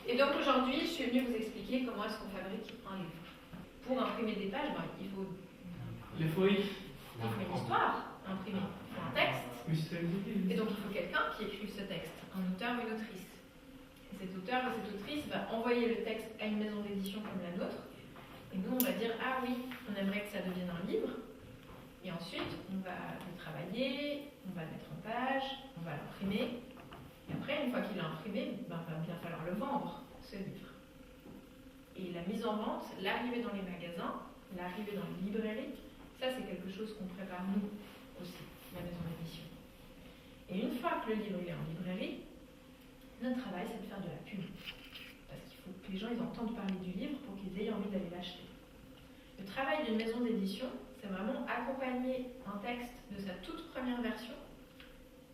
Et donc aujourd'hui, je suis venue vous expliquer comment est-ce qu'on fabrique un livre. Pour imprimer des pages, il faut Les feuilles. une histoire, imprimer, il faut un texte. Et donc il faut quelqu'un qui écrive ce texte, un auteur ou une autrice. Et cet auteur ou cette autrice va envoyer le texte à une maison d'édition comme la nôtre. Et nous, on va dire, ah oui, on aimerait que ça devienne un livre. Et ensuite, on va le travailler, on va le mettre en page, on va l'imprimer. Et après, une fois qu'il est imprimé, il va bien falloir le vendre, ce livre. Et la mise en vente, l'arrivée dans les magasins, l'arrivée dans les librairies, ça c'est quelque chose qu'on prépare nous aussi, la maison d'édition. Et une fois que le livre est en librairie, notre travail c'est de faire de la pub. Parce qu'il faut que les gens ils entendent parler du livre pour qu'ils aient envie d'aller l'acheter. Le travail d'une maison d'édition, c'est vraiment accompagner un texte de sa toute première version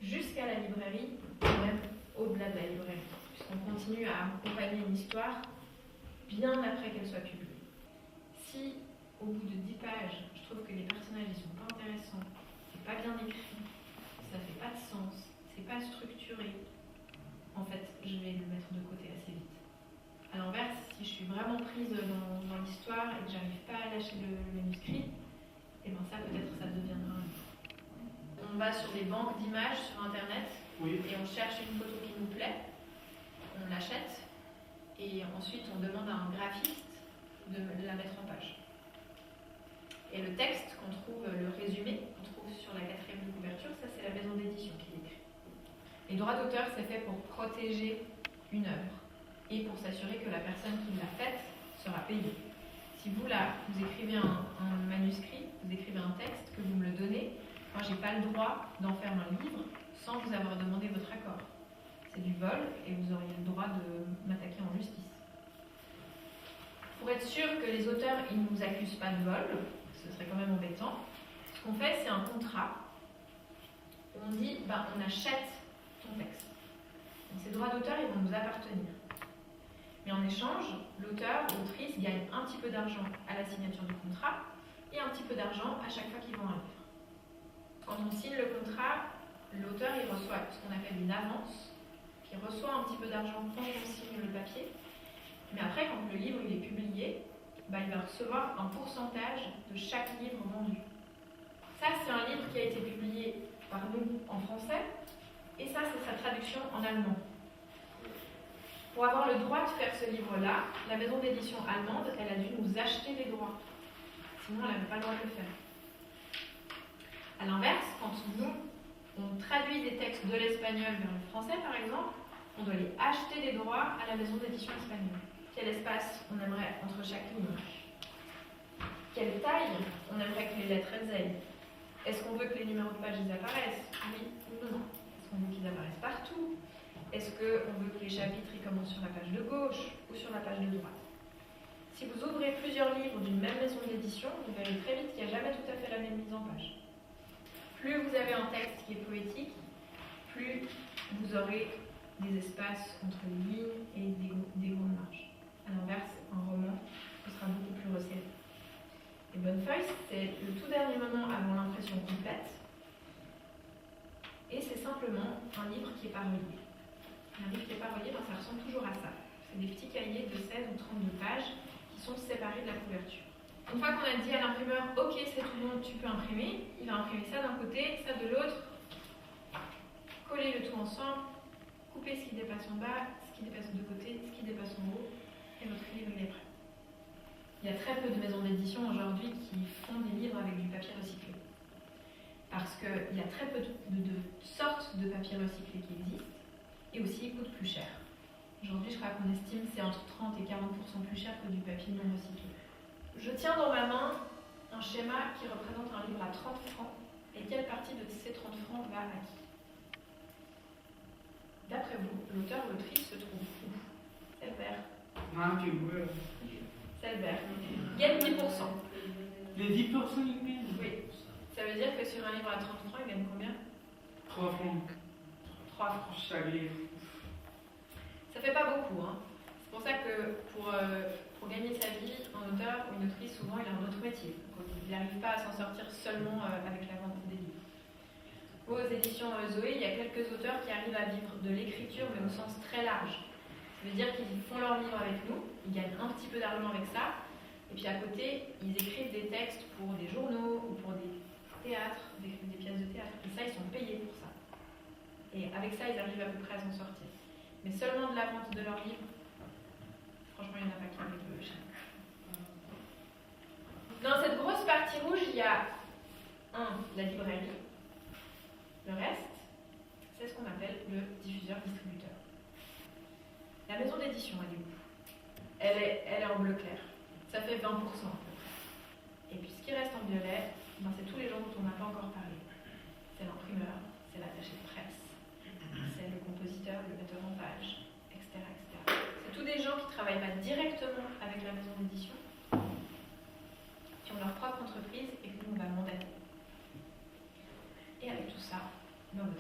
jusqu'à la librairie, et même au-delà de la librairie, puisqu'on continue à accompagner une histoire bien après qu'elle soit publiée. Si, au bout de 10 pages, je trouve que les personnages ne sont pas intéressants, c'est pas bien écrit, ça fait pas de sens, c'est pas structuré, en fait, je vais le mettre de côté assez vite. À l'inverse, si je suis vraiment prise dans l'histoire et que j'arrive pas à lâcher le manuscrit, et bien ça, peut-être, ça deviendra un livre. On va sur des banques d'images sur Internet et on cherche une photo qui nous plaît, on l'achète et ensuite on demande à un graphiste de la mettre en page. Et le texte qu'on trouve, le résumé qu'on trouve sur la 4e de couverture, ça c'est la maison d'édition qui l'écrit. Les droits d'auteur, c'est fait pour protéger une œuvre et pour s'assurer que la personne qui l'a faite sera payée. Si vous, là, vous écrivez un manuscrit, vous écrivez un texte, que vous me le donnez, moi, j'ai pas le droit d'en faire un livre sans vous avoir demandé votre accord. C'est du vol et vous auriez le droit de m'attaquer en justice. Pour être sûr que les auteurs ils ne nous accusent pas de vol, ce serait quand même embêtant, ce qu'on fait, c'est un contrat. On dit, on achète ton texte. Donc, ces droits d'auteur, ils vont nous appartenir. Mais en échange, l'auteur ou l'autrice gagne un petit peu d'argent à la signature du contrat et un petit peu d'argent à chaque fois qu'ils vend un livre. Quand on signe le contrat, l'auteur il reçoit ce qu'on appelle une avance, qui reçoit un petit peu d'argent quand on signe le papier. Mais après, quand le livre il est publié, il va recevoir un pourcentage de chaque livre vendu. Ça, c'est un livre qui a été publié par nous en français, et ça, c'est sa traduction en allemand. Pour avoir le droit de faire ce livre-là, la maison d'édition allemande, elle a dû nous acheter les droits. Sinon, elle n'avait pas le droit de le faire. A l'inverse, quand nous, on traduit des textes de l'espagnol vers le français, par exemple, on doit les acheter des droits à la maison d'édition espagnole. Quel espace on aimerait entre chaque ligne? Quelle taille on aimerait que les lettres aillent? Est-ce qu'on veut que les numéros de page ils apparaissent? Oui ou non? Est-ce qu'on veut qu'ils apparaissent partout? Est-ce qu'on veut que les chapitres ils commencent sur la page de gauche ou sur la page de droite? Si vous ouvrez plusieurs livres d'une même maison d'édition, vous verrez très vite qu'il n'y a jamais tout à fait la même mise en page. Plus vous avez un texte qui est poétique, plus vous aurez des espaces entre les lignes et des grandes marges. À l'inverse, un roman, ce sera beaucoup plus resserré. Les bonnes feuilles, c'est le tout dernier moment avant l'impression complète. Et c'est simplement un livre qui est pas relié. Un livre qui n'est pas relié, ça ressemble toujours à ça. C'est des petits cahiers de 16 ou 32 pages qui sont séparés de la couverture. Une fois qu'on a dit à l'imprimeur, ok, c'est tout bon, tu peux imprimer, il va imprimer ça d'un côté, ça de l'autre, coller le tout ensemble, couper ce qui dépasse en bas, ce qui dépasse de côté, ce qui dépasse en haut, et votre livre il est prêt. Il y a très peu de maisons d'édition aujourd'hui qui font des livres avec du papier recyclé. Parce qu'il y a très peu de sortes de papier recyclé qui existent, et aussi ils coûtent plus cher. Aujourd'hui, je crois qu'on estime que c'est entre 30 et 40% plus cher que du papier non recyclé. Je tiens dans ma main un schéma qui représente un livre à 30 francs. Et quelle partie de ces 30 francs va à qui? D'après vous, l'auteur ou l'autrice se trouve où? C'est le vert. C'est le vert. Gagne 10%. Les 10% ils gagnent? Oui. Ça veut dire que sur un livre à 30 francs, il gagne combien? 3 francs. 3 francs. Chaque livre. Ça fait pas beaucoup, hein. C'est pour ça que pour gagner sa vie, un auteur ou une autrice, souvent, il a un autre métier. Donc, il n'arrive pas à s'en sortir seulement avec la vente des livres. Aux éditions Zoé, il y a quelques auteurs qui arrivent à vivre de l'écriture, mais au sens très large. Ça veut dire qu'ils font leur livre avec nous, ils gagnent un petit peu d'argent avec ça, et puis à côté, ils écrivent des textes pour des journaux ou pour des théâtres, des pièces de théâtre. Et ça, ils sont payés pour ça. Et avec ça, ils arrivent à peu près à s'en sortir. Mais seulement de la vente de leurs livres, franchement, il n'y en a pas qui avec le chien. Dans cette grosse partie rouge, il y a la librairie. Le reste, c'est ce qu'on appelle le diffuseur-distributeur. La maison d'édition, elle est où? Elle est en bleu clair. Ça fait 20% à peu près. Et puis ce qui reste en violet, c'est tous les gens dont on n'a pas encore parlé. C'est l'imprimeur, c'est l'attaché de presse, c'est le compositeur, le metteur en page, etc. C'est tous des gens qui ne travaillent pas directement avec la maison d'édition, qui ont leur propre entreprise et que nous on va mandater. Et avec tout ça, notre